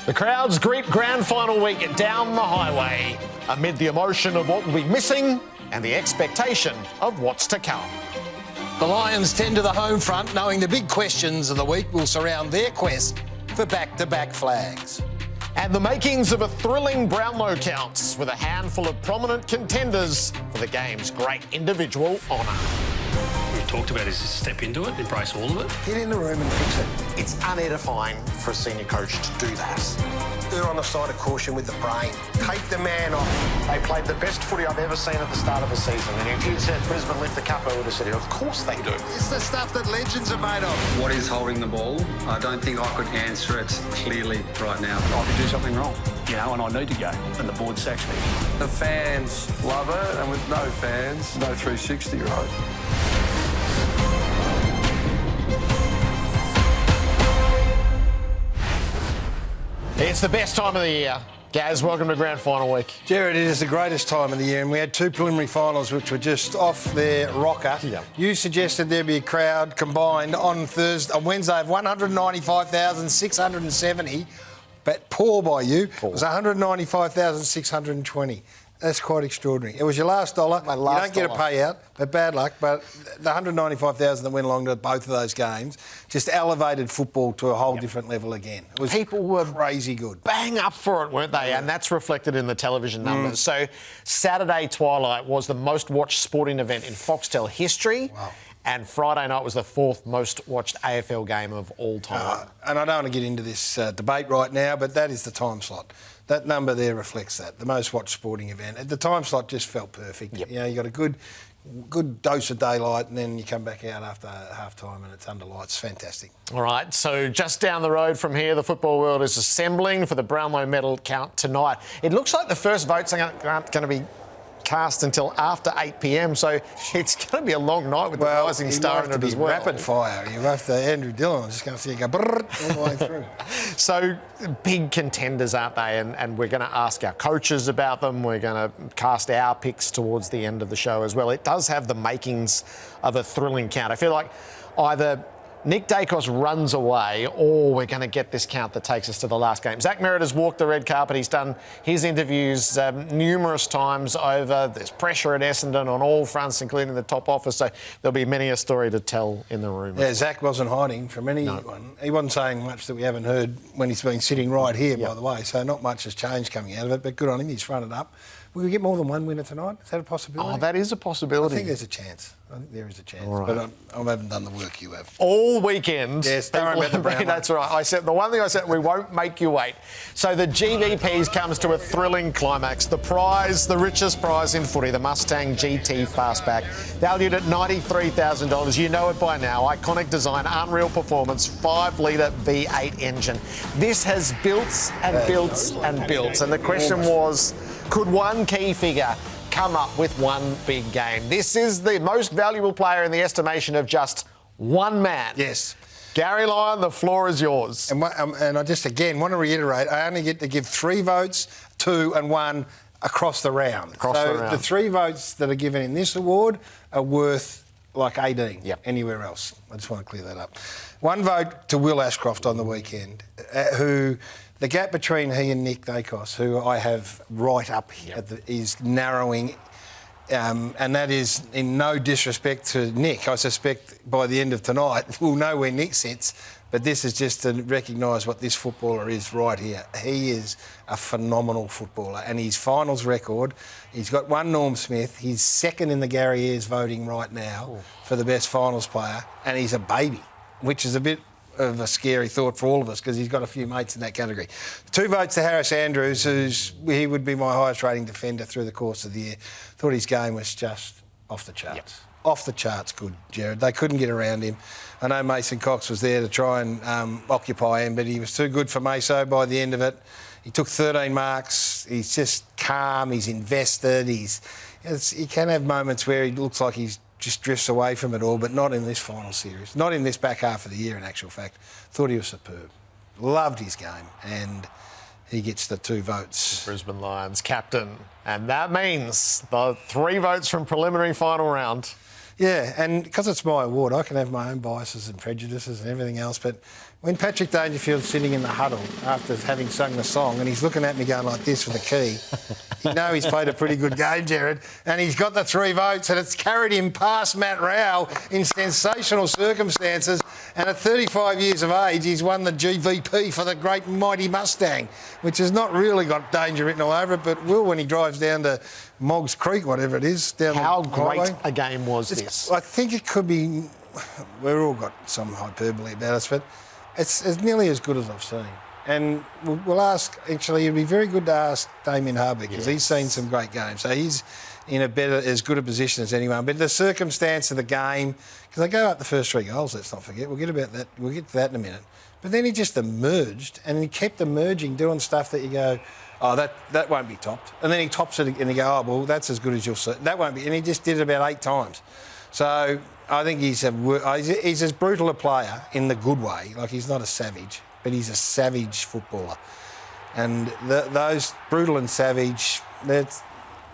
The crowds greet grand final week down the highway amid the emotion of what will be missing and the expectation of what's to come. The Lions tend to the home front, knowing the big questions of the week will surround their quest for back-to-back flags. And the makings of a thrilling Brownlow counts with a handful of prominent contenders for the game's great individual honour. We talked about is to step into it, embrace all of it. Get in the room and fix it. It's unedifying for a senior coach to do that. They're on the side of caution with the brain. Take the man off. They played the best footy I've ever seen at the start of the season. And if you'd said Brisbane lift the cup, I would have said, of course they do. It's the stuff that legends are made of. What is holding the ball? I don't think I could answer it clearly right now. I could do something wrong, and I need to go, and the board sacks me. The fans love it, and with no fans, no 360, right? It's the best time of the year. Gaz, welcome to Grand Final Week. Jared, it is the greatest time of the year, and we had two preliminary finals which were just off their rocker. Yeah. You suggested there'd be a crowd combined on Wednesday of 195,670, but poor by you. It was 195,620. That's quite extraordinary. It was your last dollar. You don't get a payout, but bad luck. But the 195,000 that went along to both of those games just elevated football to a whole different level again. It was People were crazy good. Bang up for it, weren't they? And that's reflected in the television numbers. So Saturday twilight was the most watched sporting event in Foxtel history. Wow. And Friday night was the fourth most watched AFL game of all time. And I don't want to get into this debate right now, but that is the time slot. That number there reflects that, the most watched sporting event. The time slot just felt perfect. Yep. You got a good dose of daylight, and then you come back out after half-time and it's under lights. Fantastic. All right, so just down the road from here, the football world is assembling for the Brownlow medal count tonight. It looks like the first votes aren't going to be cast until after 8 p.m, so it's going to be a long night with the rising star in it as well. Rapid fire. You have to Andrew Dillon. Just going to see you go brrr all the way through. So big contenders, aren't they? And we're going to ask our coaches about them. We're going to cast our picks towards the end of the show as well. It does have the makings of a thrilling count. I feel like either Nick Dacos runs away or we're going to get this count that takes us to the last game. Zach Merritt has walked the red carpet. He's done his interviews numerous times over. There's pressure at Essendon on all fronts, including the top office. So there'll be many a story to tell in the room. Yeah, Zach wasn't hiding from anyone. No. He wasn't saying much that we haven't heard when he's been sitting right here, by the way. So not much has changed coming out of it, but good on him. He's fronted up. Will we get more than one winner tonight? Is that a possibility? Oh, that is a possibility. I think there's a chance. I think there is a chance. Right. But I haven't done the work you have. All weekend. Yes, don't worry about the Brownlow. That's right. I said the one thing I said, we won't make you wait. So the GVPs comes to a thrilling climax. The prize, the richest prize in footy, the Mustang GT Fastback, valued at $93,000. You know it by now. Iconic design, unreal performance, 5-litre V8 engine. This has built and built and built. And the question was, could one key figure come up with one big game? This is the most valuable player in the estimation of just one man. Yes. Garry Lyon, the floor is yours. And I just, again, want to reiterate, I only get to give 3 votes, 2 and 1 across the round. The 3 votes that are given in this award are worth like 18 anywhere else. I just want to clear that up. 1 vote to Will Ashcroft on the weekend, who... The gap between he and Nick Dacos, who I have right up here, is narrowing, and that is in no disrespect to Nick. I suspect by the end of tonight we'll know where Nick sits, but this is just to recognise what this footballer is right here. He is a phenomenal footballer, and his finals record, he's got 1 Norm Smith, he's second in the Garry Ayres voting right now for the best finals player, and he's a baby, which is a bit of a scary thought for all of us because he's got a few mates in that category. 2 votes to Harris Andrews, he would be my highest rating defender through the course of the year. Thought his game was just off the charts. Yep. Off the charts good, Jared. They couldn't get around him. I know Mason Cox was there to try and occupy him, but he was too good for Maso by the end of it. He took 13 marks. He's just calm. He's invested. He can have moments where he looks like he's just drifts away from it all, but not in this final series. Not in this back half of the year, in actual fact. Thought he was superb. Loved his game, and he gets the 2 votes. Brisbane Lions captain. And that means the 3 votes from preliminary final round. Yeah, and because it's my award, I can have my own biases and prejudices and everything else, but when Patrick Dangerfield's sitting in the huddle after having sung the song and he's looking at me going like this with the key, you know he's played a pretty good game, Gerard, and he's got the 3 votes and it's carried him past Matt Rowell in sensational circumstances, and at 35 years of age he's won the GVP for the great mighty Mustang, which has not really got danger written all over it, but will when he drives down to Moggs Creek, whatever it is. Down How the great highway. a game was this? I think it could be... We've all got some hyperbole about us, but it's nearly as good as I've seen. And we'll ask... Actually, it'd be very good to ask Damien Hardwick, because he's seen some great games. So he's in as good a position as anyone. But the circumstance of the game... Because they go up the first 3 goals, let's not forget. We'll get to that in a minute. But then he just emerged, and he kept emerging, doing stuff that you go... Oh, that won't be topped. And then he tops it and you go, oh, well, that's as good as you'll see. That won't be. And he just did it about 8 times. So I think he's as brutal a player in the good way. Like, he's not a savage, but he's a savage footballer. And those brutal and savage, that's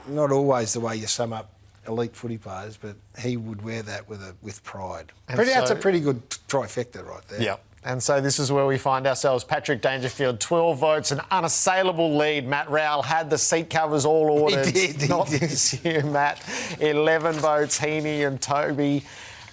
not always the way you sum up elite footy players, but he would wear that with pride. That's a pretty good trifecta right there. Yep. And so this is where we find ourselves. Patrick Dangerfield, 12 votes, an unassailable lead. Matt Rowell had the seat covers all ordered. He did. Not this year, Matt. 11 votes, Heaney and Toby.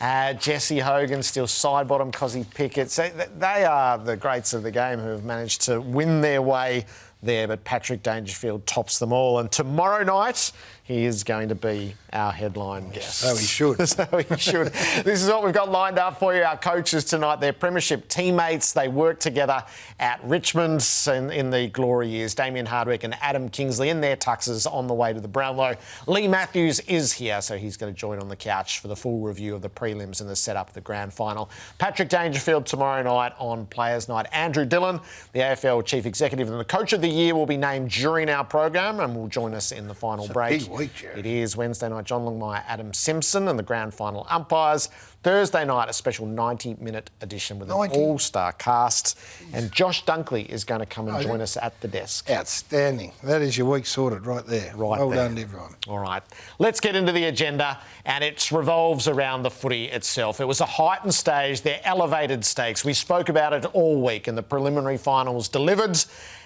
Jesse Hogan still side bottom, Cozzy Pickett. So they are the greats of the game who have managed to win their way there, but Patrick Dangerfield tops them all. And tomorrow night, he is going to be our headline guest. So he should. So he should. This is what we've got lined up for you. Our coaches tonight, they're premiership teammates. They work together at Richmond in the glory years. Damien Hardwick and Adam Kingsley in their tuxes on the way to the Brownlow. Lee Matthews is here, so he's going to join on the couch for the full review of the prelims and the setup of the grand final. Patrick Dangerfield tomorrow night on Players' Night. Andrew Dillon, the AFL Chief Executive and the Coach of the Year, will be named during our program and will join us in the final break. Big week, Gerard. It is Wednesday night, John Longmire, Adam Simpson and the grand final umpires. Thursday night, a special 90-minute edition with an all-star cast. And Josh Dunkley is going to come and join us at the desk. Outstanding. That is your week sorted right there. Well done, everyone. All right. Let's get into the agenda, and it revolves around the footy itself. It was a heightened stage. They're elevated stakes. We spoke about it all week, and the preliminary finals delivered,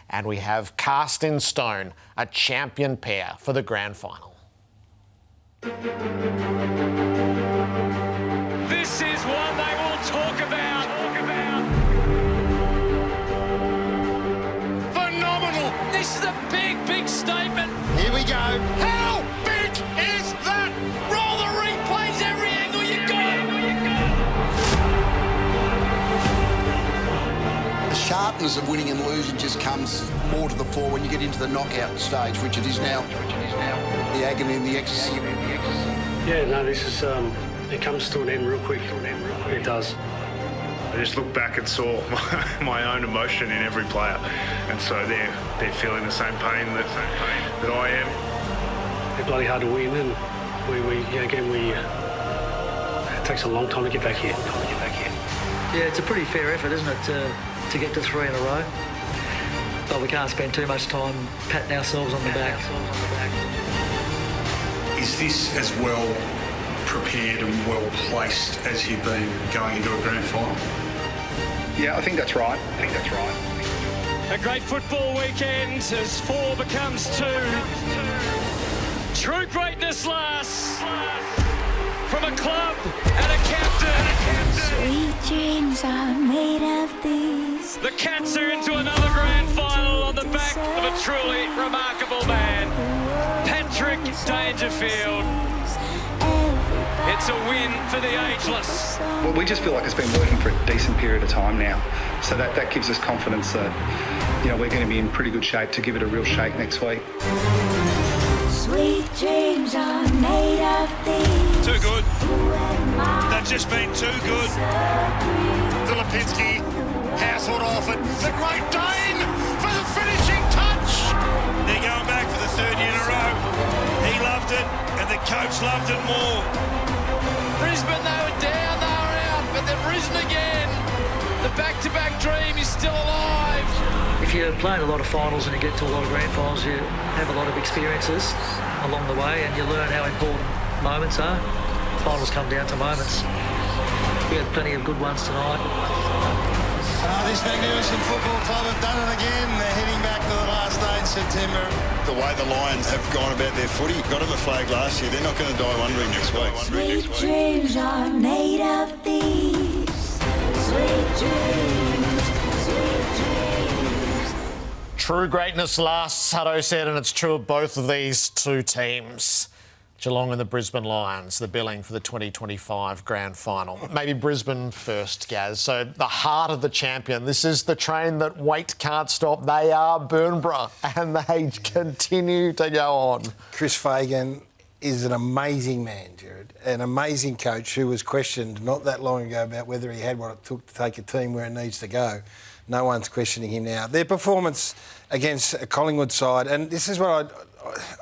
and we have cast in stone a champion pair for the grand final. This is one they will talk about. Phenomenal. This is a big, big statement. Here we go. How big is that? Roll the replays every angle you got. The sharpness of winning and losing just comes more to the fore when you get into the knockout stage, which it is now. The agony and the ecstasy. Yeah, no, this is, it comes to an end real quick. It does. I just looked back and saw my own emotion in every player, and so they're feeling the same pain that I am. They're bloody hard to win, and it takes a long time to get back here. Yeah, it's a pretty fair effort, isn't it, to get to 3 in a row? But we can't spend too much time patting ourselves on the back. Is this as well prepared and well placed as you've been going into a grand final? Yeah, I think that's right. A great football weekend as 4 becomes 2. True greatness lasts from a club and a captain. Sweet dreams are made of these. The Cats are into another grand final on the back of a truly remarkable man, Patrick Dangerfield. It's a win for the ageless. Well, we just feel like it's been working for a decent period of time now, so that gives us confidence that we're going to be in pretty good shape to give it a real shake next week. Sweet dreams are made of these. Too good. They've just been too good. Filipinski, Household off it. The Great Dane for the finishing touch. They're going back for the 3rd year in a row. He loved it, and the coach loved it more. Brisbane, they were down, they were out, but they've risen again. The back-to-back dream is still alive. If you're playing a lot of finals and you get to a lot of grand finals, you have a lot of experiences along the way and you learn how important moments are. finals come down to moments. We had plenty of good ones tonight. This magnificent football club have done it again. They're heading back to the last day in September. The way the Lions have gone about their footy, got them a flag last year. They're not going to die wondering next week. Sweet dreams are made of these. Sweet dreams, sweet dreams. True greatness lasts, Hutto said, and it's true of both of these two teams. Geelong and the Brisbane Lions, the billing for the 2025 Grand Final. Maybe Brisbane first, Gaz. So the heart of the champion. This is the train that weight can't stop. They are Burnborough, and they continue to go on. Chris Fagan is an amazing man, Gerard, an amazing coach who was questioned not that long ago about whether he had what it took to take a team where it needs to go. No one's questioning him now. Their performance against a Collingwood side, and this is what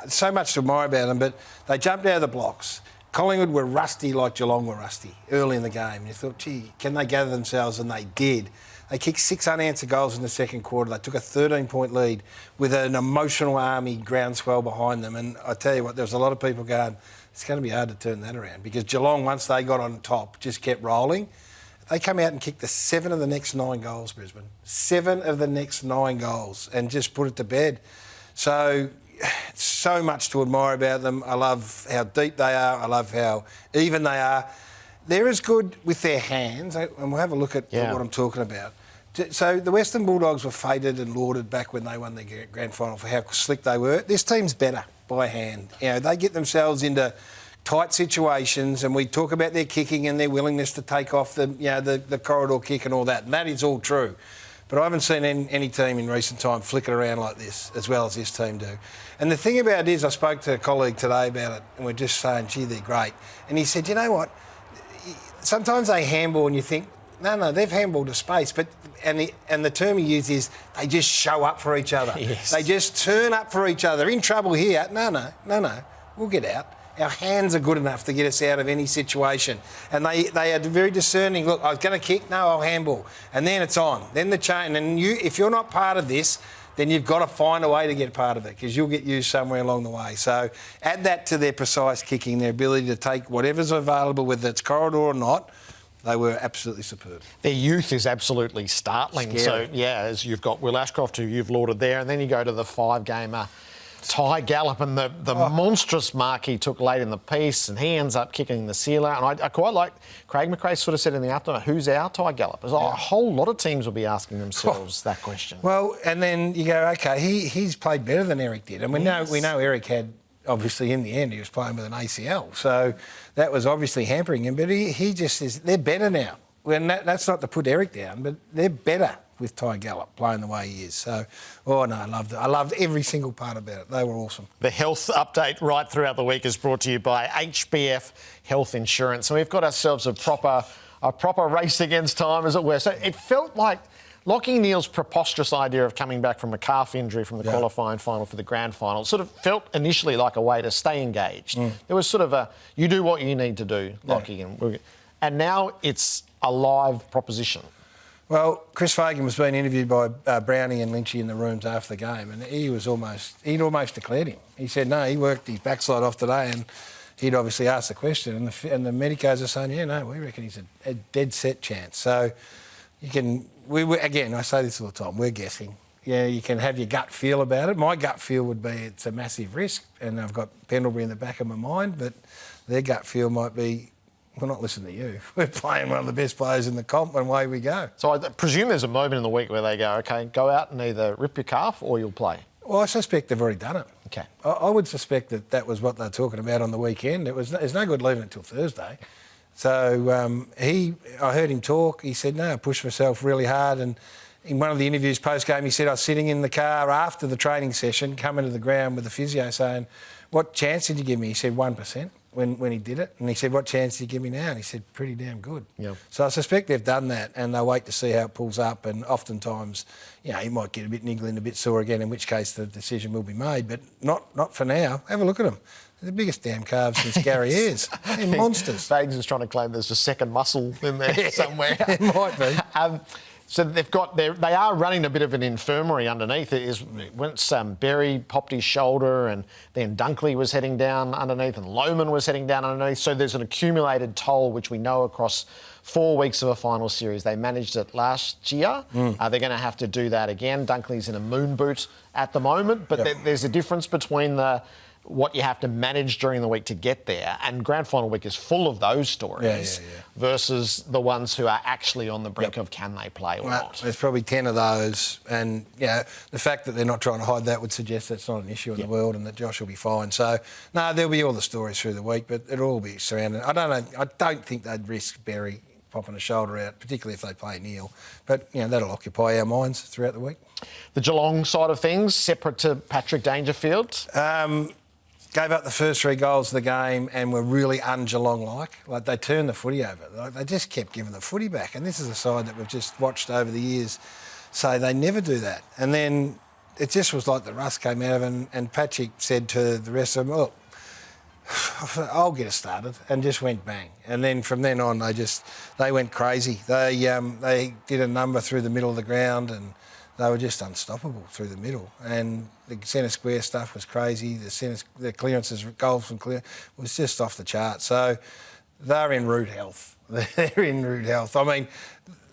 so much to admire about them, but they jumped out of the blocks. Collingwood were rusty like Geelong were rusty early in the game. And you thought, gee, can they gather themselves? And they did. They kicked 6 unanswered goals in the second quarter. They took a 13-point lead with an emotional Army groundswell behind them. And I tell you what, there was a lot of people going, it's going to be hard to turn that around, because Geelong, once they got on top, just kept rolling. They come out and kicked the 7 of the next 9 goals, Brisbane. 7 of the next 9 goals, and just put it to bed. So much to admire about them. I love how deep they are. I love how even they are. They're as good with their hands, and we'll have a look at what I'm talking about. So the Western Bulldogs were feted and lauded back when they won the grand final for how slick they were. This team's better by hand. You know, they get themselves into tight situations, and we talk about their kicking and their willingness to take off the corridor kick and all that, and that is all true. But I haven't seen any team in recent time flick it around like this as well as this team do. And the thing about it is, I spoke to a colleague today about it, and we're just saying, gee, they're great. And he said, you know what? Sometimes they handball and you think, no, they've handballed to space. And the term he used is they just show up for each other. Yes. They just turn up for each other. In trouble here, no, we'll get out. Our hands are good enough to get us out of any situation. And they are very discerning. Look, I was going to kick, no, I'll handball. And then it's on. Then the chain. And if you're not part of this, then you've got to find a way to get part of it, because you'll get used somewhere along the way. So add that to their precise kicking, their ability to take whatever's available, whether it's corridor or not. They were absolutely superb. Their youth is absolutely startling. Scary. So, as you've got Will Ashcroft, who you've lauded there, and then you go to the 5-gamer Ty Gallop and the monstrous mark he took late in the piece, and he ends up kicking the seal out. And I quite like, Craig McRae sort of said in the afternoon, who's our Ty Gallop? A whole lot of teams will be asking themselves that question. Well, and then you go, OK, he's played better than Eric did. And we know Eric had, obviously, in the end, he was playing with an ACL. So that was obviously hampering him. But he just is, they're better now. Well, that's not to put Eric down, but they're better with Ty Gallop playing the way he is. So, I loved it. I loved every single part about it. They were awesome. The health update right throughout the week is brought to you by HBF Health Insurance. And we've got ourselves a proper race against time, as it were. So it felt like Lachie Neale's preposterous idea of coming back from a calf injury from the qualifying final for the grand final sort of felt initially like a way to stay engaged. There was sort of you do what you need to do, Lachie. And now it's a live proposition. Well, Chris Fagan was being interviewed by Brownie and Lynchy in the rooms after the game, and he'd almost declared him. He said, no, he worked his backside off today, and he'd obviously asked the question, and the medicos are saying, we reckon he's a dead set chance. So you can, again, I say this all the time, we're guessing. Yeah, you can have your gut feel about it. My gut feel would be it's a massive risk, and I've got Pendlebury in the back of my mind, but their gut feel might be, we're not listening to you. We're playing one of the best players in the comp, and away we go. So I presume there's a moment in the week where they go, OK, go out and either rip your calf or you'll play. Well, I suspect they've already done it. OK. I would suspect that was what they're talking about on the weekend. It's no good leaving it till Thursday. So I heard him talk. He said, no, I pushed myself really hard. And in one of the interviews post-game, he said, I was sitting in the car after the training session, coming to the ground with the physio saying, what chance did you give me? He said, 1%. When he did it, and he said, what chance did you give me now? And he said, pretty damn good. Yep. So I suspect they've done that, and they'll wait to see how it pulls up, and oftentimes, he might get a bit niggling, a bit sore again, in which case the decision will be made, but not for now. Have a look at them. They're the biggest damn calves since Garry is. They're monsters. Fags is trying to claim there's a second muscle in there somewhere. It might be. So they are running a bit of an infirmary underneath. It is once Berry popped his shoulder, and then Dunkley was heading down underneath, and Lohmann was heading down underneath. So there's an accumulated toll, which we know across 4 weeks of a final series. They managed it last year. They're going to have to do that again. Dunkley's in a moon boot at the moment, but there's a difference between what you have to manage during the week to get there, and grand final week is full of those stories versus the ones who are actually on the brink of can they play or not. There's probably 10 of those, and the fact that they're not trying to hide that would suggest that's not an issue in the world and that Josh will be fine. So, no, there'll be all the stories through the week, but it'll all be surrounded. I don't think they'd risk Berry popping a shoulder out, particularly if they play Neil. But, that'll occupy our minds throughout the week. The Geelong side of things, separate to Patrick Dangerfield? Gave up the first 3 goals of the game and were really un-Geelong-like. Like, they turned the footy over. Like, they just kept giving the footy back. And this is a side that we've just watched over the years say they never do that. And then it just was like the rust came out of it, and Patrick said to the rest of them, look, I'll get us started, and just went bang. And then from then on, they went crazy. They did a number through the middle of the ground, and they were just unstoppable through the middle. And the centre square stuff was crazy. The clearances, goals from clear, was just off the chart. So they're in rude health. They're in rude health. I mean,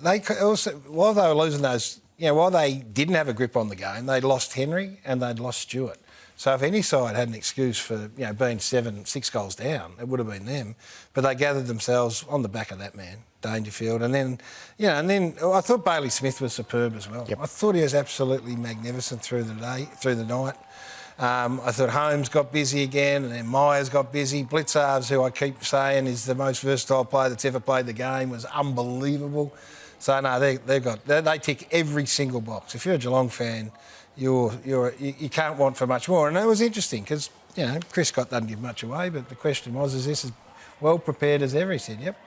they also, while they were losing those, while they didn't have a grip on the game, they'd lost Henry and they'd lost Stewart. So if any side had an excuse for being 6 goals down, it would have been them. But they gathered themselves on the back of that man, Dangerfield, and then I thought Bailey Smith was superb as well. I thought he was absolutely magnificent through the night. I thought Holmes got busy again, and then Myers got busy. Blitzarves, who I keep saying is the most versatile player that's ever played the game, was unbelievable. So no, they tick every single box. If you're a Geelong fan, you can't want for much more. And it was interesting because Chris Scott doesn't give much away, but the question was, is this as well prepared as ever? He said, yep,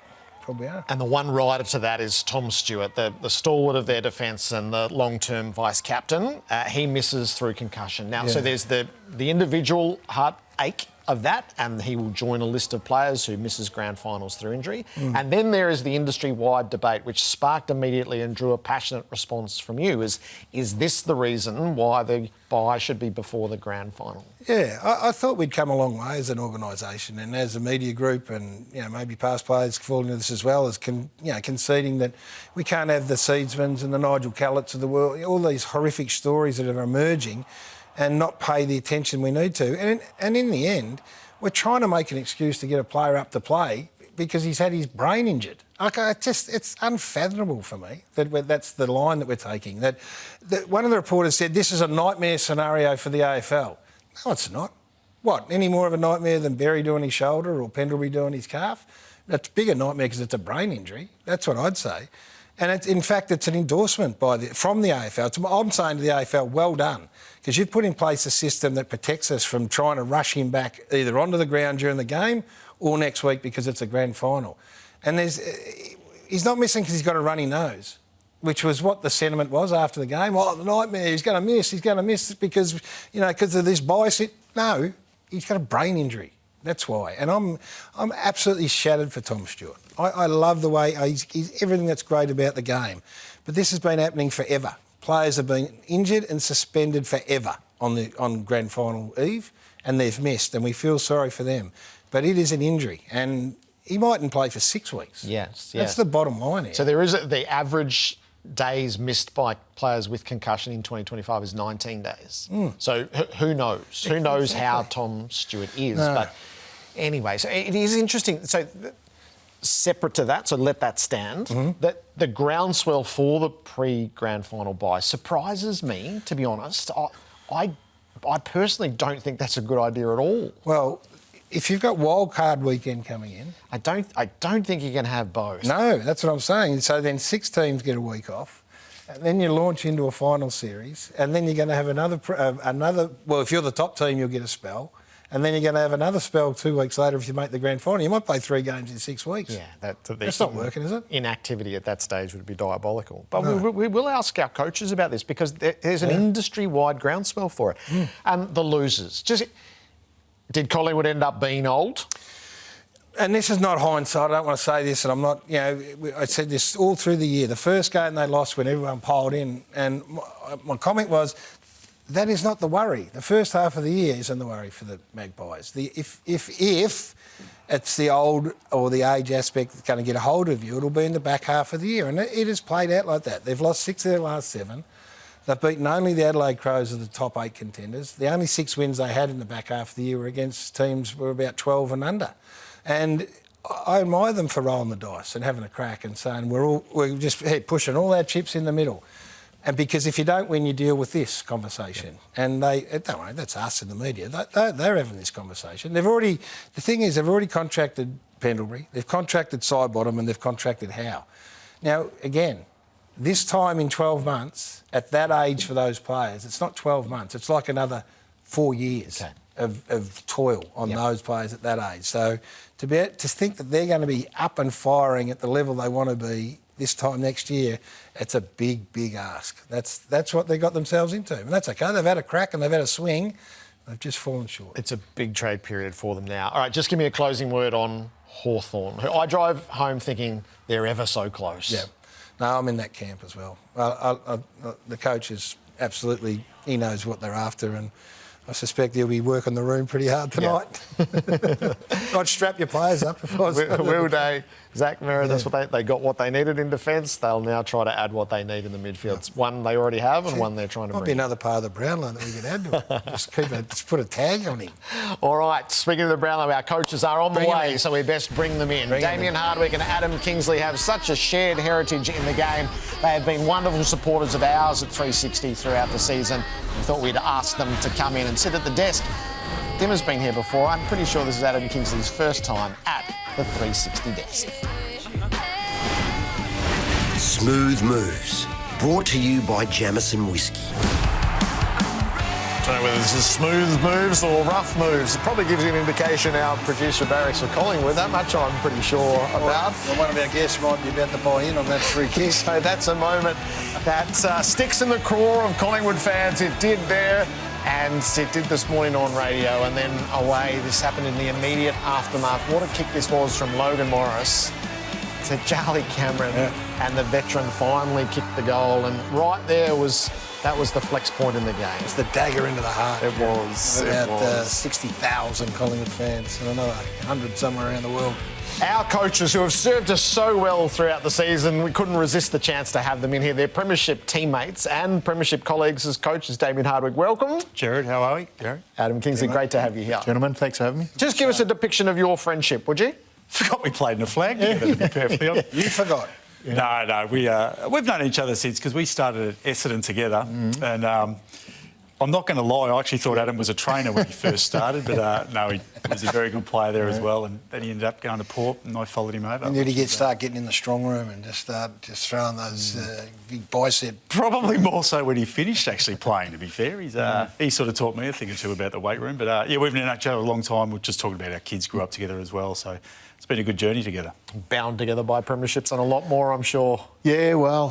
probably are. And the one rider to that is Tom Stewart, the stalwart of their defence and the long-term vice-captain. He misses through concussion. Now, so there's the individual heartache of that, and he will join a list of players who misses grand finals through injury. And then there is the industry-wide debate, which sparked immediately and drew a passionate response from you, is this the reason why the bye should be before the grand final? Yeah, I thought we'd come a long way as an organisation and as a media group, and maybe past players fall into this as well, as conceding that we can't have the Seedsmans and the Nigel Callets of the world, all these horrific stories that are emerging, and not pay the attention we need to. And in the end, we're trying to make an excuse to get a player up to play because he's had his brain injured. It's unfathomable for me that that's the line that we're taking. That one of the reporters said this is a nightmare scenario for the AFL. No, it's not. What, any more of a nightmare than Berry doing his shoulder or Pendlebury doing his calf? That's a bigger nightmare because it's a brain injury. That's what I'd say. And in fact, it's an endorsement from the AFL. I'm saying to the AFL, well done, because you've put in place a system that protects us from trying to rush him back either onto the ground during the game or next week because it's a grand final. And he's not missing because he's got a runny nose, which was what the sentiment was after the game. Oh, the nightmare, he's going to miss because of this bias. No, he's got a brain injury. That's why. And I'm absolutely shattered for Tom Stewart. I love the way he's everything that's great about the game. But this has been happening forever. Players have been injured and suspended forever on grand final eve, and they've missed, and we feel sorry for them. But it is an injury, and he mightn't play for 6 weeks. Yes. That's the bottom line here. So there is the average days missed by players with concussion in 2025 is 19 days. So who knows? Who knows how Tom Stewart is? No. But anyway, so it is interesting. So separate to that, so let that stand, that the groundswell for the pre-grand final bye surprises me, to be honest. I personally don't think that's a good idea at all. Well, if you've got wild card weekend coming in, I don't think you can have both. No, that's what I'm saying. So then 6 teams get a week off, and then you launch into a final series, and then you're going to have another. Well, if you're the top team, you'll get a spell, and then you're going to have another spell 2 weeks later if you make the grand final. You might play 3 games in 6 weeks. Yeah, that's not working, is it? Inactivity at that stage would be diabolical. But no. we will ask our coaches about this because there's an industry-wide groundswell for it. The losers. Did Collingwood end up being old? and this is not hindsight, I don't want to say this, and I'm not, I said this all through the year. The first game they lost when everyone piled in, and my comment was, that is not the worry. The first half of the year isn't the worry for the Magpies. If it's the old or the age aspect that's going to get a hold of you, it'll be in the back half of the year, and it has played out like that. They've lost 6 of their last 7. They've beaten only the Adelaide Crows of the top 8 contenders. The only 6 wins they had in the back half of the year were against teams who were about 12 and under. And I admire them for rolling the dice and having a crack and saying we're just pushing all our chips in the middle. And because if you don't win, you deal with this conversation. And don't worry, that's us in the media. They're having this conversation. The thing is, they've already contracted Pendlebury, they've contracted Sidebottom, and they've contracted Howe. Now, again, this time in 12 months, at that age for those players, it's not 12 months, it's like another 4 years of toil on those players at that age. So to think that they're going to be up and firing at the level they want to be this time next year, it's a big, big ask. That's what they got themselves into. And that's okay, they've had a crack and they've had a swing, they've just fallen short. It's a big trade period for them now. All right, just give me a closing word on Hawthorn, who I drove home thinking they're ever so close. Yeah. No, I'm in that camp as well. The coach is absolutely, he knows what they're after, and I suspect he'll be working the room pretty hard tonight. I'd strap your players up if I was... Will they? Zach Merritt, that's what they got what they needed in defence. They'll now try to add what they need in the midfield. It's one they already have and one they're trying to bring. Might be another part of the Brownlow that we could add to it. Just put a tag on him. All right, speaking of the Brownlow, our coaches are on the way, so we best bring them in. Damien Hardwick and Adam Kingsley have such a shared heritage in the game. They have been wonderful supporters of ours at 360 throughout the season. We thought we'd ask them to come in and sit at the desk. Dimma's been here before. I'm pretty sure this is Adam Kingsley's first time at the 360 desk. Smooth Moves, brought to you by Jamison Whiskey. I don't know whether this is smooth moves or rough moves. It probably gives you an indication our producer Barracks for Collingwood. That much I'm pretty sure about. Well, one of our guests might be about to buy in on that free kick. So that's a moment that sticks in the craw of Collingwood fans. It did there, and it did this morning on radio, and then away. This happened in the immediate aftermath. What a kick this was from Logan Morris to Charlie Cameron, and the veteran finally kicked the goal, and right there that was the flex point in the game. It's the dagger into the heart. It was. About 60,000 Collingwood fans and another 100 somewhere around the world. Our coaches, who have served us so well throughout the season, we couldn't resist the chance to have them in here. They're premiership teammates and premiership colleagues as coaches. Damien Hardwick, welcome. Jared, how are we? Jared. Adam Kingsley, great to have you here. Gentlemen, thanks for having me. Just give us a depiction of your friendship, would you? Forgot we played in a flag together, to be perfectly honest. You forgot? Yeah. No, we've known each other since, because we started at Essendon together, and I'm not going to lie, I actually thought Adam was a trainer when he first started, but no, he was a very good player there as well, and then he ended up going to Port, and I followed him over. And then he start getting in the strong room and just throwing those big bicep. Probably more so when he finished actually playing, to be fair. He sort of taught me a thing or two about the weight room, but yeah, we've known each other a long time. We're just talking about our kids grew up together as well, so it's been a good journey together. Bound together by premierships and a lot more, I'm sure. Yeah, well,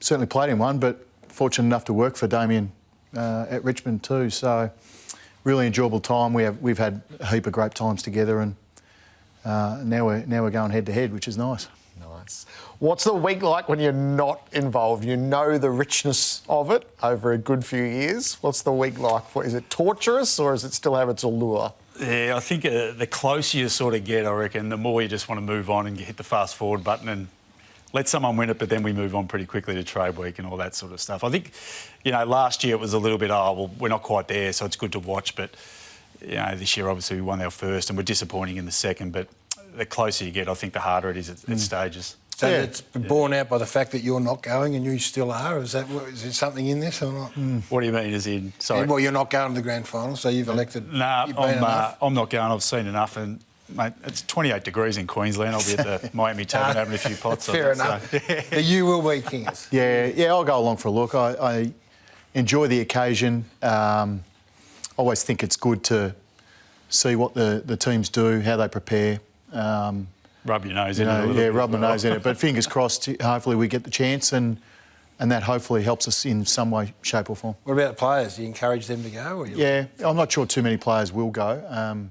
certainly played in one, but fortunate enough to work for Damien at Richmond too. So really enjoyable time. We've had a heap of great times together, and now we're going head to head, which is nice. Nice. What's the week like when you're not involved? You know the richness of it over a good few years. What's the week like? Is it torturous, or does it still have its allure? Yeah, I think the closer you sort of get, I reckon, the more you just want to move on and hit the fast forward button and let someone win it, but then we move on pretty quickly to trade week and all that sort of stuff. I think, last year it was a little bit, well, we're not quite there, so it's good to watch, but, this year obviously we won our first and we're disappointing in the second, but the closer you get, I think the harder it is at stages. So it's been borne out by the fact that you're not going and you still are? Is there something in this or not? What do you mean, as in? Sorry. Well, you're not going to the grand final, so you've elected... No, I'm not going. I've seen enough, and, mate, it's 28 degrees in Queensland. I'll be at the Miami Tavern having a few pots. Fair enough. So. You will be Kings. Yeah, I'll go along for a look. I enjoy the occasion. Always think it's good to see what the teams do, how they prepare. Rub your nose in it a little bit. Yeah, rub my nose in it. But fingers crossed, hopefully we get the chance, and that hopefully helps us in some way, shape or form. What about the players? Do you encourage them to go? Yeah, I'm not sure too many players will go.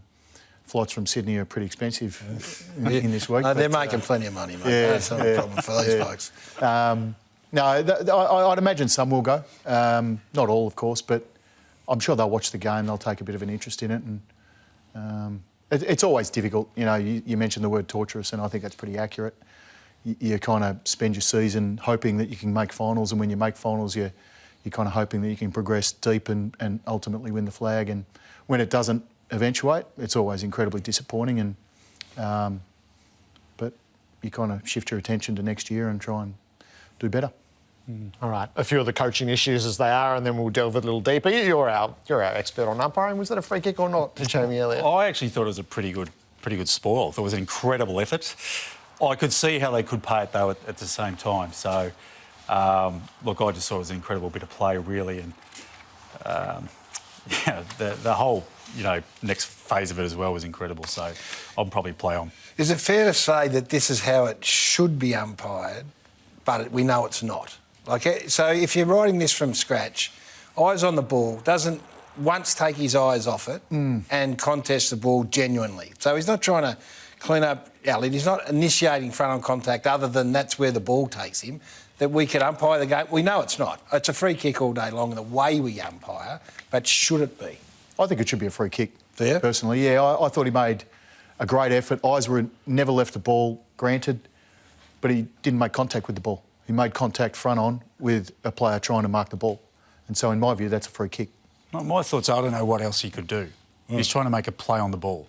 flights from Sydney are pretty expensive in this week. No, they're making plenty of money, mate. Yeah, that's not a problem for these folks. I'd imagine some will go. Not all, of course, but I'm sure they'll watch the game. They'll take a bit of an interest in it, and it's always difficult. You know, you mentioned the word torturous, and I think that's pretty accurate. You kind of spend your season hoping that you can make finals, and when you make finals, you're kind of hoping that you can progress deep and ultimately win the flag. And when it doesn't eventuate, it's always incredibly disappointing. And but you kind of shift your attention to next year and try and do better. All right, a few of the coaching issues as they are, and then we'll delve a little deeper. You're our expert on umpiring. Was that a free kick or not, to Jamie Elliott? I actually thought it was a pretty good spoil. I thought it was an incredible effort. I could see how they could pay it, though, at the same time. So, look, I just thought it was an incredible bit of play, really. And, the whole, next phase of it as well was incredible. So I'll probably play on. Is it fair to say that this is how it should be umpired, but we know it's not? So if you're writing this from scratch, eyes on the ball, doesn't once take his eyes off it and contest the ball genuinely. So he's not trying to clean up Elliott. He's not initiating front-on contact other than that's where the ball takes him, that we could umpire the game. We know it's not. It's a free kick all day long the way we umpire, but should it be? I think it should be a free kick, yeah? Personally. Yeah, I thought he made a great effort. Eyes were never left the ball, granted, but he didn't make contact with the ball. He made contact front-on with a player trying to mark the ball. And so, in my view, that's a free kick. My thoughts are, I don't know what else he could do. He's trying to make a play on the ball.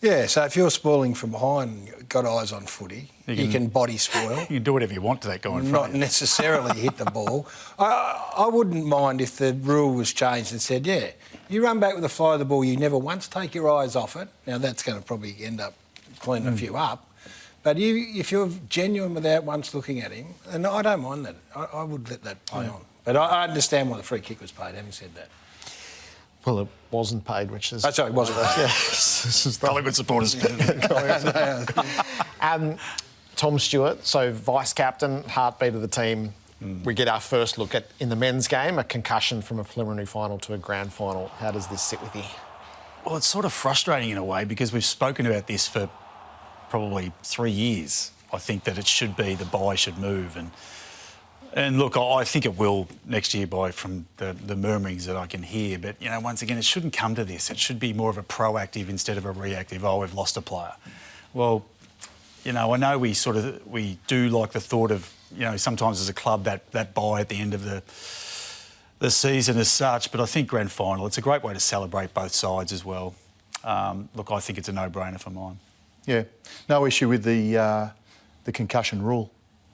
Yeah, so if you're spoiling from behind and got eyes on footy, you can body spoil. You can do whatever you want to that guy in front Not of you. necessarily hit the ball. I wouldn't mind if the rule was changed and said, yeah, you run back with the fly of the ball, you never once take your eyes off it. Now, that's going to probably end up cleaning a few up. But if you're genuine without once looking at him, and I don't mind that. I would let that play on. But I understand why the free kick was paid, having said that. Well, it wasn't paid, which is... Oh, sorry, it wasn't paid. This is Collingwood supporters. Tom Stewart, so vice-captain, heartbeat of the team. We get our first look at, in the men's game, a concussion from a preliminary final to a grand final. How does this sit with you? Well, it's sort of frustrating in a way because we've spoken about this for probably 3 years. I think that it should be the bye should move. And look, I think it will next year from the murmurings that I can hear. But, once again, it shouldn't come to this. It should be more of a proactive instead of a reactive, we've lost a player. Well, I know we do like the thought of, sometimes as a club that bye at the end of the season as such. But I think grand final, it's a great way to celebrate both sides as well. Look, I think it's a no-brainer for mine. Yeah, no issue with the concussion rule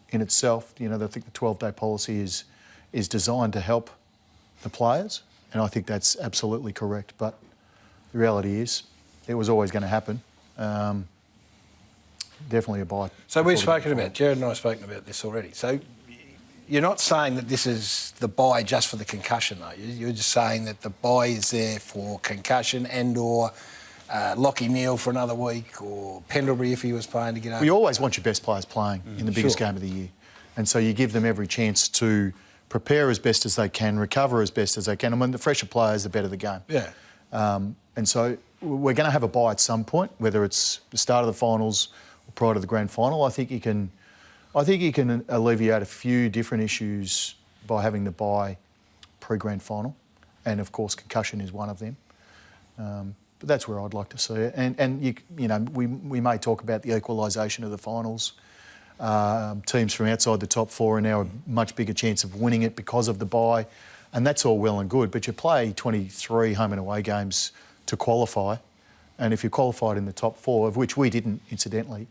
in itself. I think the 12-day policy is designed to help the players, and I think that's absolutely correct. But the reality is, it was always going to happen. Definitely a bye. So we've spoken about, Gerard and I have spoken about this already. So you're not saying that this is the bye just for the concussion, though. You're just saying that the bye is there for concussion and/or Lockie Neal for another week, or Pendlebury if he was playing to get over. You always want your best players playing in the biggest game of the year. And so you give them every chance to prepare as best as they can, recover as best as they can. I mean, the fresher players, the better the game. Yeah. And so we're going to have a bye at some point, whether it's the start of the finals or prior to the grand final. I think you can alleviate a few different issues by having the bye pre-grand final. And, of course, concussion is one of them. But that's where I'd like to see it. And we may talk about the equalisation of the finals. Teams from outside the top four are now a much bigger chance of winning it because of the bye. And that's all well and good. But you play 23 home and away games to qualify. And if you're qualified in the top four, of which we didn't, incidentally,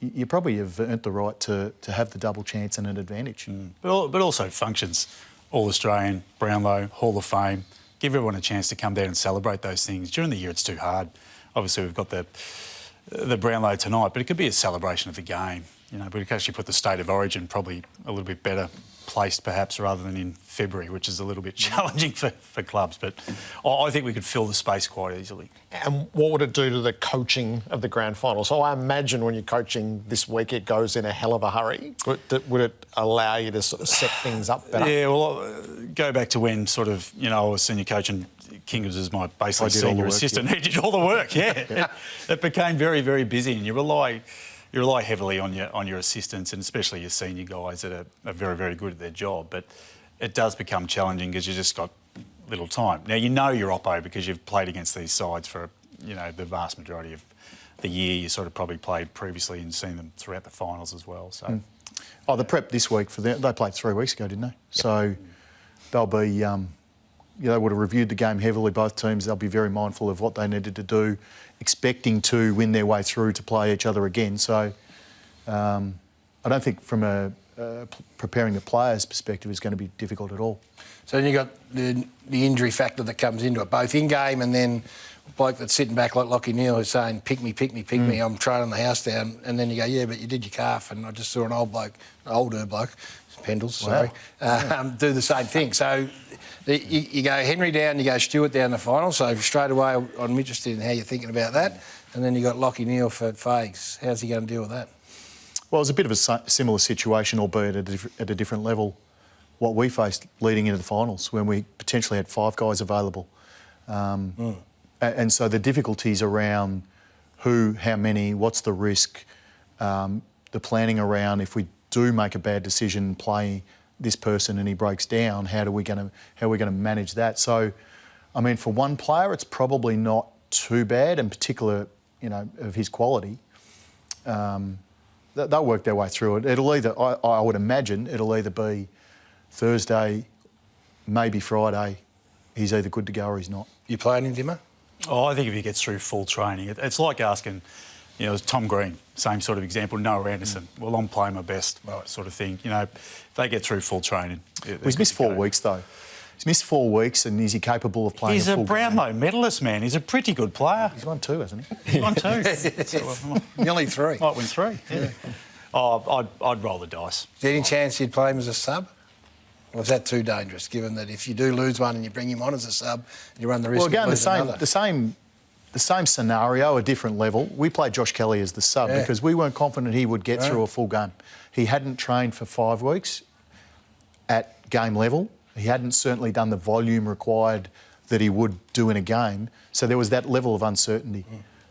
you probably have earned the right to have the double chance and an advantage. But also functions. All-Australian, Brownlow, Hall of Fame. Give everyone a chance to come down and celebrate those things. During the year, it's too hard. Obviously, we've got the Brownlow tonight, but it could be a celebration of the game. But we could actually put the state of origin probably a little bit better placed, perhaps, rather than in February, which is a little bit challenging for clubs. But I think we could fill the space quite easily. And what would it do to the coaching of the grand final? So I imagine when you're coaching this week, it goes in a hell of a hurry. Would it allow you to sort of set things up better? Yeah, well, go back to when I was senior coach and King was my basically I did all the senior work, assistant. yeah. He did all the work, yeah. It became very, very busy, and you rely heavily on your assistants, and especially your senior guys that are very, very good at their job. But it does become challenging because you just got little time. Now, you know you're oppo because you've played against these sides for, the vast majority of the year. You sort of probably played previously and seen them throughout the finals as well. So, Oh, the prep this week for them, they played 3 weeks ago, didn't they? Yep. So they'll be, they would have reviewed the game heavily, both teams. They'll be very mindful of what they needed to do, expecting to win their way through to play each other again. So I don't think from preparing the players' perspective is going to be difficult at all. So then you've got the injury factor that comes into it, both in-game and then a bloke that's sitting back like Lachie Neale who's saying, pick me, I'm training the house down. And then you go, yeah, but you did your calf. And I just saw an older bloke, Pendles, sorry, do the same thing. So you go Henry down, you go Stewart down the final. So straight away I'm interested in how you're thinking about that. And then you got Lachie Neale for Fags. How's he going to deal with that? Well, it was a bit of a similar situation, albeit at a different level, what we faced leading into the finals when we potentially had 5 guys available. And so the difficulties around who, how many, what's the risk, the planning around if we do make a bad decision, play this person and he breaks down, how are we going to manage that? So, I mean, for one player, it's probably not too bad, in particular, of his quality. They'll work their way through it. It'll either, I would imagine, it'll either be Thursday, maybe Friday. He's either good to go or he's not. You playing him, Dimma? Oh, I think if he gets through full training, it's like asking, Tom Green, same sort of example, Noah Anderson. Well, I'm playing my best, sort of thing. If they get through full training. He's missed 4 weeks, though. He's missed 4 weeks, and is he capable of playing? He's a Brownlow medalist, man. He's a pretty good player. He's won 2, hasn't he? He's won 2. Nearly 3. Might win 3. Yeah. Oh, I'd roll the dice. Is there any chance you'd play him as a sub? Or is that too dangerous, given that if you do lose one and you bring him on as a sub, you run the risk of losing another? The same scenario, a different level. We played Josh Kelly as the sub because we weren't confident he would get through a full game. He hadn't trained for 5 weeks at game level. He hadn't certainly done the volume required that he would do in a game. So there was that level of uncertainty.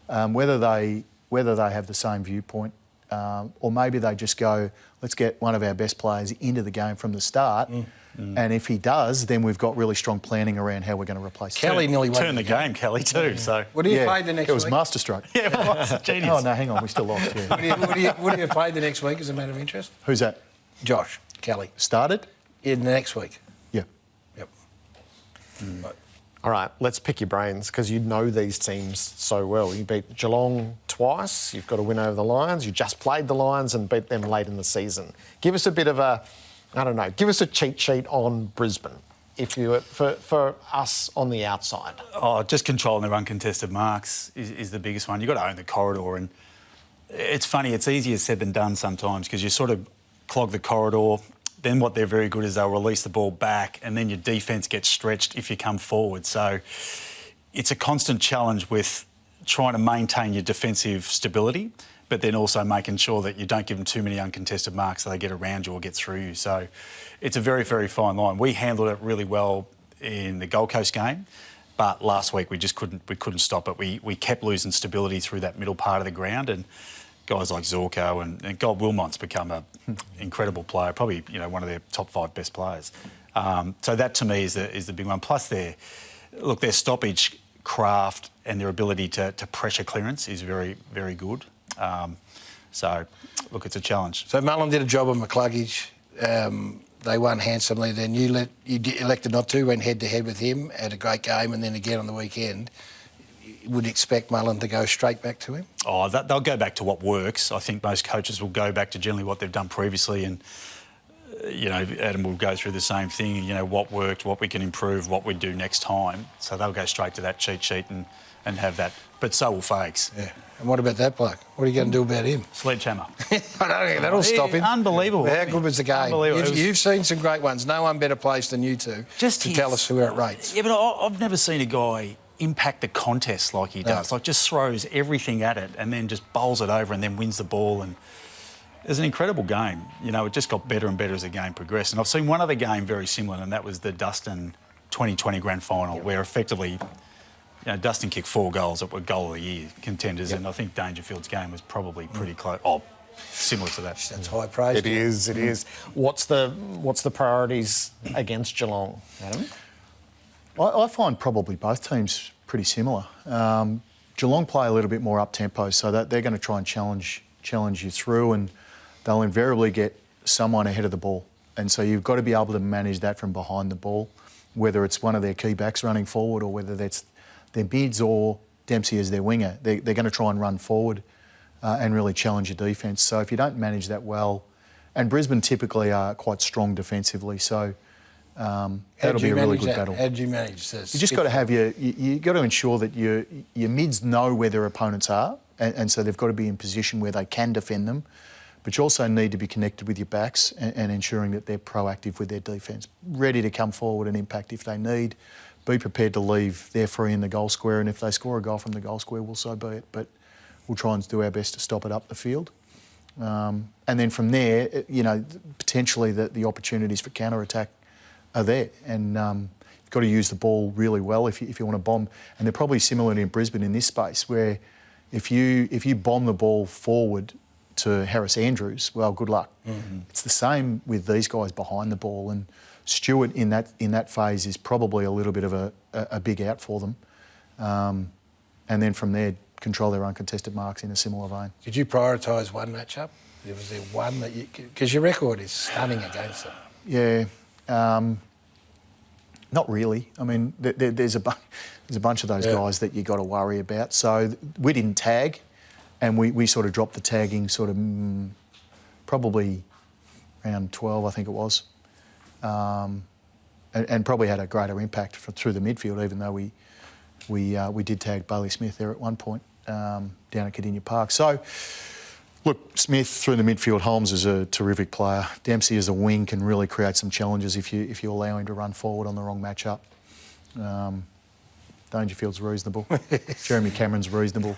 Whether they have the same viewpoint or maybe they just go, let's get one of our best players into the game from the start. And if he does, then we've got really strong planning around how we're going to replace him. Kelly nearly won the game, Kelly, too. So what do you play the next week? It was masterstroke. Yeah, it was. Genius. Oh, no, hang on, we still lost. Yeah. What do you play the next week as a matter of interest? Who's that? Josh Kelly. Started? In the next week. Yeah. Yep. All right, let's pick your brains because you know these teams so well. You beat Geelong twice. You've got a win over the Lions. You just played the Lions and beat them late in the season. Give us a bit of a, give us a cheat sheet on Brisbane, if you for us on the outside. Oh, just controlling their uncontested marks is the biggest one. You've got to own the corridor, and it's funny. It's easier said than done sometimes because you sort of clog the corridor. Then what they're very good is they'll release the ball back and then your defence gets stretched if you come forward. So it's a constant challenge with trying to maintain your defensive stability, but then also making sure that you don't give them too many uncontested marks so they get around you or get through you. So it's a very, very fine line. We handled it really well in the Gold Coast game, but last week we just couldn't stop it. We kept losing stability through that middle part of the ground, and guys like Zorko and Gold Wilmot's become an incredible player, probably one of their top 5 best players. So that to me is the big one. Plus their stoppage craft and their ability to pressure clearance is very, very good. So look, it's a challenge. So Mullen did a job on McCluggage. They won handsomely. Then you elected not to, went head to head with him, had a great game, and then again on the weekend. Would expect Mullen to go straight back to him? Oh, they'll go back to what works. I think most coaches will go back to generally what they've done previously, and Adam will go through the same thing. What worked, what we can improve, what we do next time. So they'll go straight to that cheat sheet and have that. But so will Fags. Yeah. And what about that bloke? What are you going to do about him? Sledgehammer. I don't think that'll stop him. Unbelievable. How good was the game? You've seen some great ones. No one better placed than you two to tell us who outrates. Yeah, but I've never seen a guy impact the contest like he does. Like just throws everything at it and then just bowls it over and then wins the ball. And it was an incredible game. It just got better and better as the game progressed. And I've seen one other game very similar, and that was the Dustin 2020 grand final where effectively, Dustin kicked 4 goals that were goal of the year contenders, and I think Dangerfield's game was probably pretty close. Oh, similar to that. That's high praise. It is. What's the priorities against Geelong, Adam? I find probably both teams pretty similar. Geelong play a little bit more up-tempo, so that they're going to try and challenge you through, and they'll invariably get someone ahead of the ball. And so you've got to be able to manage that from behind the ball, whether it's one of their key backs running forward or whether that's their bids or Dempsey as their winger. They're going to try and run forward and really challenge your defence. So if you don't manage that well, and Brisbane typically are quite strong defensively, so that'll be a really good battle. How do you manage this? You just got to have you got to ensure that your mids know where their opponents are, and so they've got to be in position where they can defend them. But you also need to be connected with your backs and ensuring that they're proactive with their defence, ready to come forward and impact if they need. Be prepared to leave their free in the goal square, and if they score a goal from the goal square, well, so be it. But we'll try and do our best to stop it up the field. And then from there, potentially the opportunities for counter-attack are there. And you've got to use the ball really well if you want to bomb. And they're probably similar in Brisbane in this space, where if you bomb the ball forward to Harris Andrews, well, good luck. Mm-hmm. It's the same with these guys behind the ball, and Stewart in that phase is probably a little bit of a big out for them. And then from there, control their uncontested marks in a similar vein. Did you prioritise one matchup? Was there one that you... Because your record is stunning against them. Yeah. Not really. I mean, there's a bunch of those guys that you got to worry about. So we didn't tag, and we sort of dropped the tagging sort of probably around 12, I think it was, and probably had a greater impact through the midfield, even though we did tag Bailey Smith there at one point down at Cardinia Park. So, look, Smith through the midfield, Holmes is a terrific player. Dempsey as a wing can really create some challenges if you allow him to run forward on the wrong matchup. Dangerfield's reasonable. Jeremy Cameron's reasonable.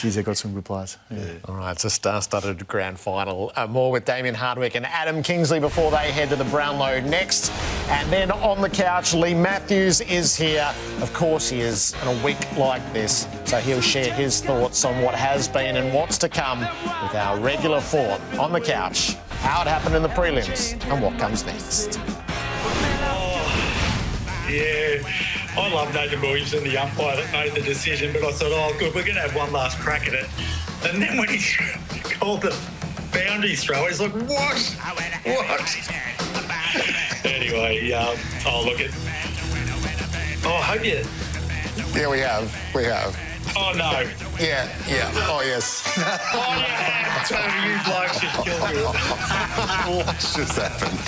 Geez, they've got some good players. Yeah. All right, it's a star-studded grand final. More with Damien Hardwick and Adam Kingsley before they head to the Brownlow next. And then on the couch, Lee Matthews is here. Of course he is in a week like this, so he'll share his thoughts on what has been and what's to come with our regular four on the couch, how it happened in the prelims and what comes next. Yeah, I love Nathan Williamson, the umpire that made the decision, but I thought, oh, good, we're going to have one last crack at it. And then when he called the boundary throw, he's like, what? Anyway, I'll look at... Oh, I hope you... Yeah, we have. Oh, no. Yeah. Oh, yes. Oh, yeah. So you blokes just killed me. What's just happened?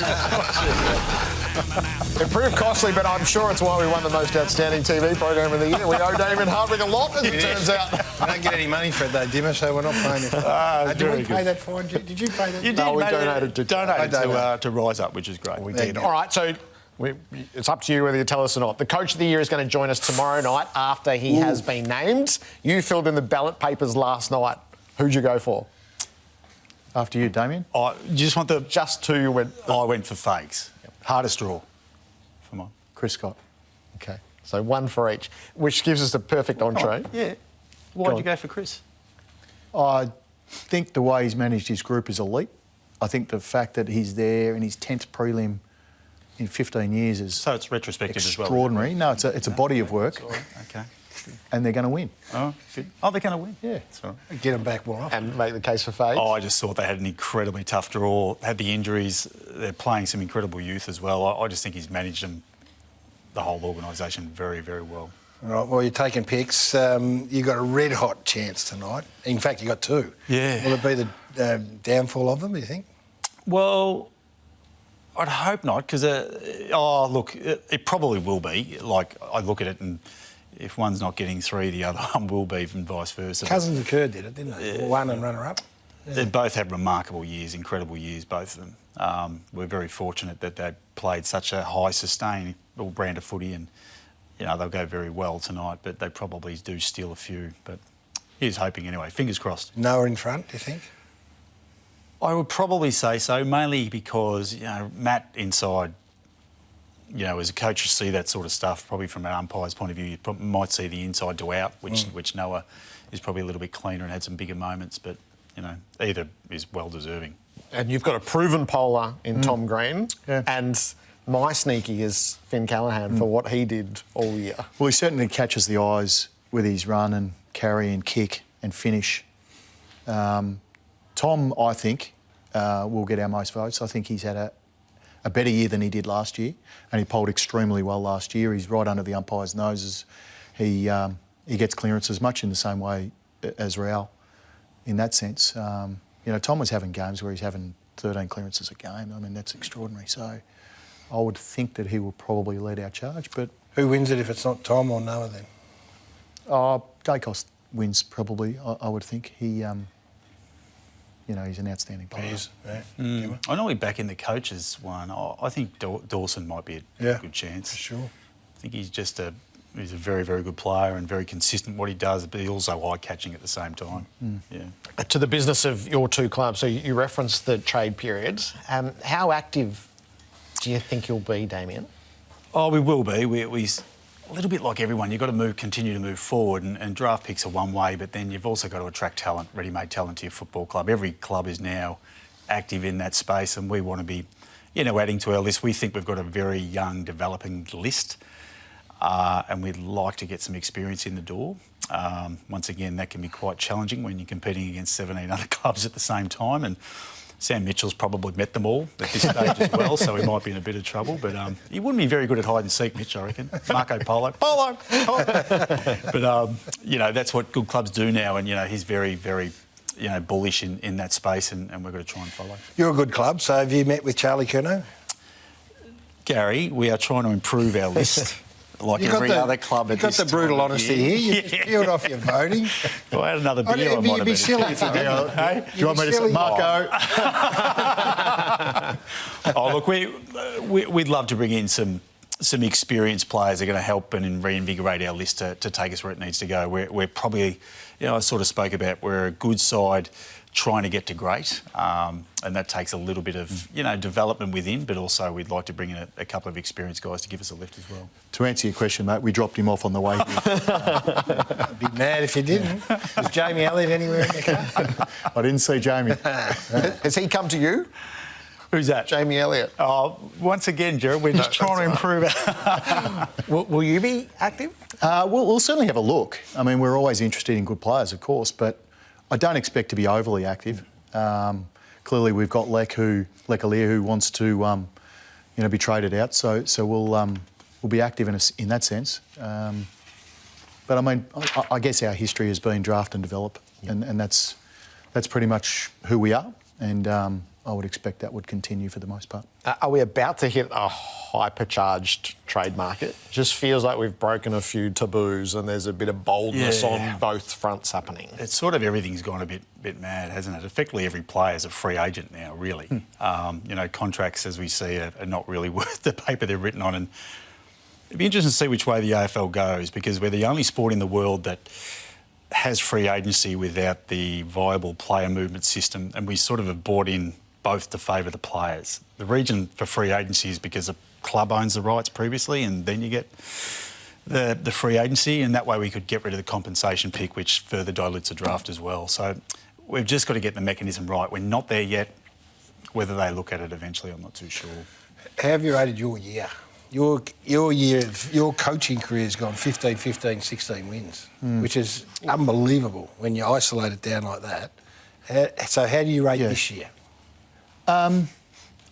It proved costly, but I'm sure it's why we won the most outstanding TV program of the year. We owe Damien Hardwick a lot, as it turns out. We don't get any money for it, though, Dimma, so we're not paying it. Did we pay that fine? Did you pay that? You did. No, we donated to Rise Up, which is great. We did. All right, so... it's up to you whether you tell us or not. The Coach of the Year is going to join us tomorrow night after he has been named. You filled in the ballot papers last night. Who'd you go for? After you, Damien? You just want the... Just two you went... I went for Fakes. Yep. Hardest draw. For mine. Chris Scott. OK. So one for each, which gives us a perfect entree. Oh, yeah. Why'd you go for Chris? I think the way he's managed his group is elite. I think the fact that he's there in his 10th prelim in 15 years is so it's retrospective extraordinary. as well. No, it's a body of work. OK. And they're going to win. Oh, good. Oh, they're going to win? Yeah. Sorry. Get them back more often. And make the case for Fades. Oh, I just thought they had an incredibly tough draw, had the injuries. They're playing some incredible youth as well. I just think he's managed them, the whole organisation, very, very well. All right, well, you're taking picks. You've got a red-hot chance tonight. In fact, you've got two. Yeah. Will it be the downfall of them, do you think? Well... I'd hope not, because, it probably will be. Like, I look at it and if one's not getting 3, the other one will be, and vice versa. Cousins and Kerr did it, didn't they? Yeah. One and runner-up. Yeah. They both had remarkable years, incredible years, both of them. We're very fortunate that they played such a high sustained brand of footy, and, they'll go very well tonight, but they probably do steal a few. But here's hoping anyway. Fingers crossed. Noah in front, do you think? I would probably say so, mainly because, Matt inside you know, as a coach, you see that sort of stuff. Probably from an umpire's point of view, you might see the inside to out, which Noah is probably a little bit cleaner and had some bigger moments. But you know, either is well deserving. And you've got a proven bowler in Tom Green, and my sneaky is Finn Callaghan for what he did all year. Well, he certainly catches the eyes with his run and carry and kick and finish. Tom, I think, will get our most votes. I think he's had a better year than he did last year, and he polled extremely well last year. He's right under the umpires' noses. He gets clearances much in the same way as Raul in that sense. You know, Tom was having games where he's having 13 clearances a game. I mean, that's extraordinary. So I would think that he will probably lead our charge. But who wins it if it's not Tom or Noah then? Dacos wins probably, I would think. He, you know, he's an outstanding player. He is, I know we're back in the coaches one. I think Dawson might be a good chance. For sure. I think he's a very, very good player and very consistent what he does, but he's also eye-catching at the same time. Yeah. To the business of your two clubs, so you referenced the trade periods. How active do you think you'll be, Damien? Oh, we will be. We a little bit like everyone, you've got to continue to move forward, and draft picks are one way, but then you've also got to attract talent, ready-made talent to your football club. Every club is now active in that space, and we want to be, you know, adding to our list. We think we've got a very young, developing list, and we'd like to get some experience in the door. Once again, that can be quite challenging when you're competing against 17 other clubs at the same time, and Sam Mitchell's probably met them all at this stage as well, so he might be in a bit of trouble. But he wouldn't be very good at hide and seek, Mitch, I reckon. Marco Polo. Polo! But, you know, that's what good clubs do now, and, you know, he's very, very, you know, bullish in that space, and we're going to try and follow. You're a good club, so have you met with Charlie Curnow? Gary, we are trying to improve our list. Like every other club at this time. You've got the brutal honesty here. You just peeled off your voting. If I had another beer, I might have be silly if you didn't. Hey? Do you want me to say Marco? Oh, look, we'd love to bring in some experienced players that are going to help and reinvigorate our list to take us where it needs to go. We're probably, you know, I sort of spoke about, we're a good side trying to get to great, and that takes a little bit of, you know, development within, but also we'd like to bring in a couple of experienced guys to give us a lift as well. To answer your question, mate, we dropped him off on the way here. I'd be mad if you didn't. Was Jamie Elliott anywhere in the car? I didn't see Jamie. Has he come to you? Who's that? Jamie Elliott. Oh, once again, Gerard, we're just trying to improve it. Will you be active? We'll certainly have a look. I mean, we're always interested in good players, of course, but I don't expect to be overly active. Clearly, we've got Lekalia who wants to, you know, be traded out. So we'll be active in that sense. But I mean, I guess our history has been draft and develop, and that's pretty much who we are. And I would expect that would continue for the most part. Are we about to hit a hypercharged trade market? Just feels like we've broken a few taboos and there's a bit of boldness on both fronts happening. It's sort of everything's gone a bit mad, hasn't it? Effectively, every player is a free agent now, really. You know, contracts, as we see, are not really worth the paper they're written on. And it'd be interesting to see which way the AFL goes, because we're the only sport in the world that has free agency without the viable player movement system, and we sort of have bought in both to favour the players. The reason for free agency is because a club owns the rights previously, and then you get the free agency, and that way we could get rid of the compensation pick, which further dilutes the draft as well. So we've just got to get the mechanism right. We're not there yet. Whether they look at it eventually, I'm not too sure. How have you rated your year? Your year, your coaching career has gone 15, 15, 16 wins, which is unbelievable when you isolate it down like that. So how do you rate this year? I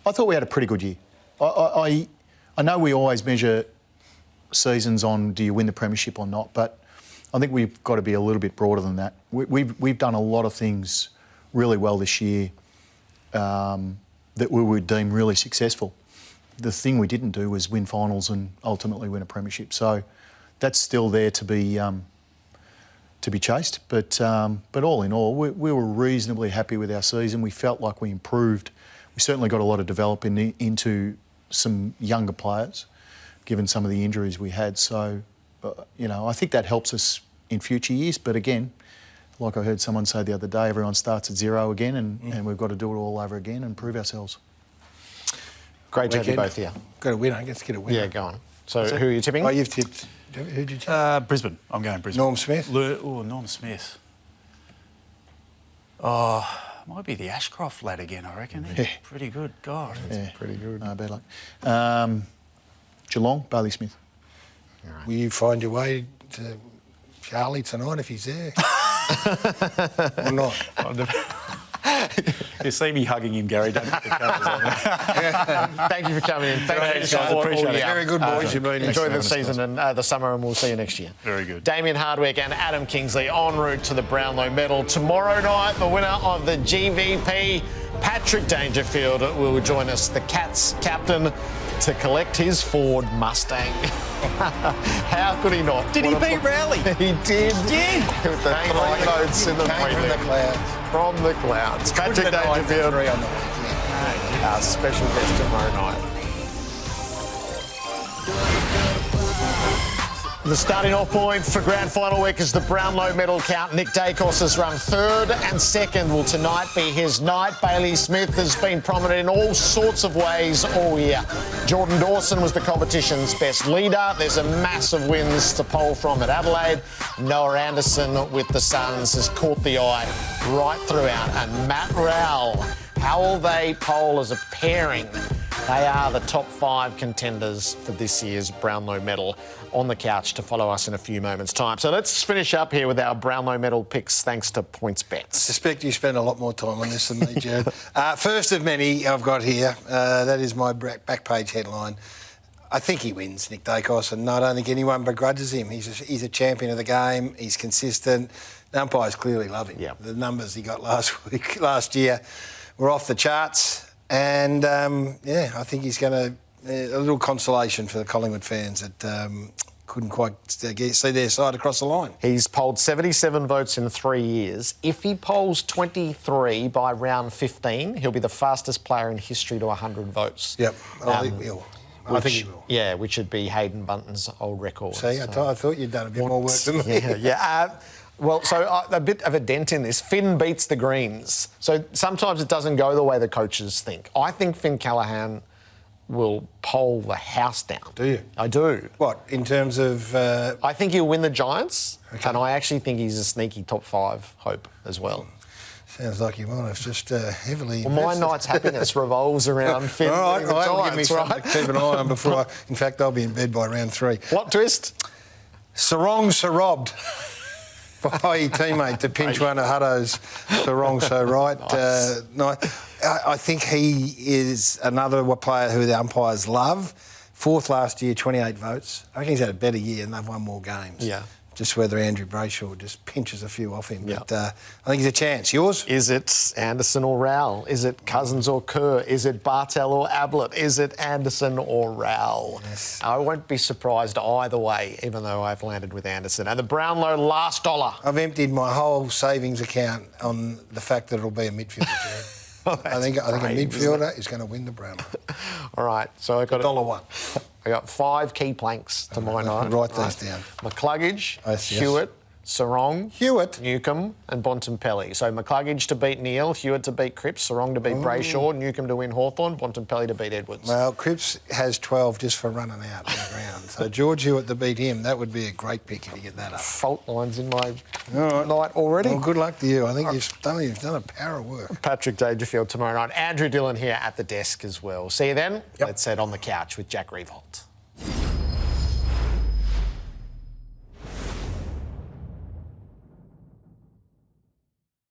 thought we had a pretty good year. I know we always measure seasons on do you win the premiership or not, but I think we've got to be a little bit broader than that. We've done a lot of things really well this year that we would deem really successful. The thing we didn't do was win finals and ultimately win a premiership. So that's still there to be chased. But all in all, we were reasonably happy with our season. We felt like we improved. We certainly got a lot of development into some younger players, given some of the injuries we had. So, you know, I think that helps us in future years. But again, like I heard someone say the other day, everyone starts at zero again, and we've got to do it all over again and prove ourselves. Great to have you both here. Got a winner. Let's get a winner. Yeah, go on. So who are you tipping? Oh, you've tipped. Who did you tip? Brisbane. I'm going Brisbane. Norm Smith? Norm Smith. Oh, might be the Ashcroft lad again, I reckon. He's pretty good. God, Yeah, pretty good. No, bad luck. Geelong, Bailey Smith. Right. Will you find your way to Charlie tonight if he's there? Or not? You see me hugging him, Garry. Don't put the cameras on. Thank you for coming in. Thanks, guys. Appreciate it. Very good, boys. You've been Enjoy the season and the summer, and we'll see you next year. Very good. Damien, Hardwick and Adam Kingsley en route to the Brownlow medal. Tomorrow night, the winner of the GVP, Patrick Dangerfield, will join us, the Cats captain, to collect his Ford Mustang. How could he not? Did he beat Rowley? He did. Yeah. With the 3 votes in the prelim. From the clouds. Patrick Dangerfield, our special guest tomorrow night. The starting off point for grand final week is the Brownlow medal count. Nick Dacos has run 3rd and 2nd. Will tonight be his night? Bailey Smith has been prominent in all sorts of ways all year. Jordan Dawson was the competition's best leader. There's a massive wins to poll from at Adelaide. Noah Anderson with the Suns has caught the eye right throughout. And Matt Rowell, how will they poll as a pairing? They are the top 5 contenders for this year's Brownlow medal. On the couch to follow us in a few moments' time. So let's finish up here with our Brownlow medal picks thanks to Points Bets. I suspect you spend a lot more time on this than me, Jared. First of many I've got here. That is my back page headline. I think he wins, Nick Dacos, and I don't think anyone begrudges him. He's a champion of the game. He's consistent. The umpires clearly love him. Yep. The numbers he got last year were off the charts. And, I think he's going to... a little consolation for the Collingwood fans that couldn't quite see their side across the line. He's polled 77 votes in 3 years. If he polls 23 by round 15, he'll be the fastest player in history to 100 votes. Yep, I think he will. I think he will. Yeah, which would be Hayden Bunton's old record. See, I thought you'd done a bit more work than me. Yeah. Well, so a bit of a dent in this. Finn beats the Greens. So sometimes it doesn't go the way the coaches think. I think Finn Callaghan will poll the house down. Do you? I do. What, in terms of... I think he'll win the Giants, and I actually think he's a sneaky top 5 hope as well. Sounds like you might have just heavily... Well, my night's happiness revolves around Finn winning the Giants, give me something to keep an eye on before In fact, I'll be in bed by round 3. Plot twist? Sarong robbed by your teammate to pinch one of Hutto's Sarong right. Nice. I think he is another player who the umpires love. 4th last year, 28 votes. I think he's had a better year and they've won more games. Yeah. Just whether Andrew Brayshaw just pinches a few off him. But I think he's a chance. Yours? Is it Anderson or Rowell? Is it Cousins or Kerr? Is it Bartel or Ablett? Is it Anderson or Rowell? Yes. I won't be surprised either way, even though I've landed with Anderson. And the Brownlow last dollar. I've emptied my whole savings account on the fact that it'll be a midfielder, Jared. I think a midfielder is going to win the Brownlow. All right, so I got $1. I got 5 key planks to my night. Write these down. McCluggage, Yes. Hewitt, Sarong, Hewitt, Newcombe and Bontempelli. So McCluggage to beat Neale, Hewitt to beat Cripps, Sarong to beat Brayshaw, Newcombe to win Hawthorn, Bontempelli to beat Edwards. Well, Cripps has 12 just for running out on the ground. So George Hewitt to beat him, that would be a great pick if you get that up. Fault lines in my night already. Well, good luck to you. I think you've done a power of work. Patrick Dangerfield tomorrow night. Andrew Dillon here at the desk as well. See you then. Let's head on the couch with Jack Revolt.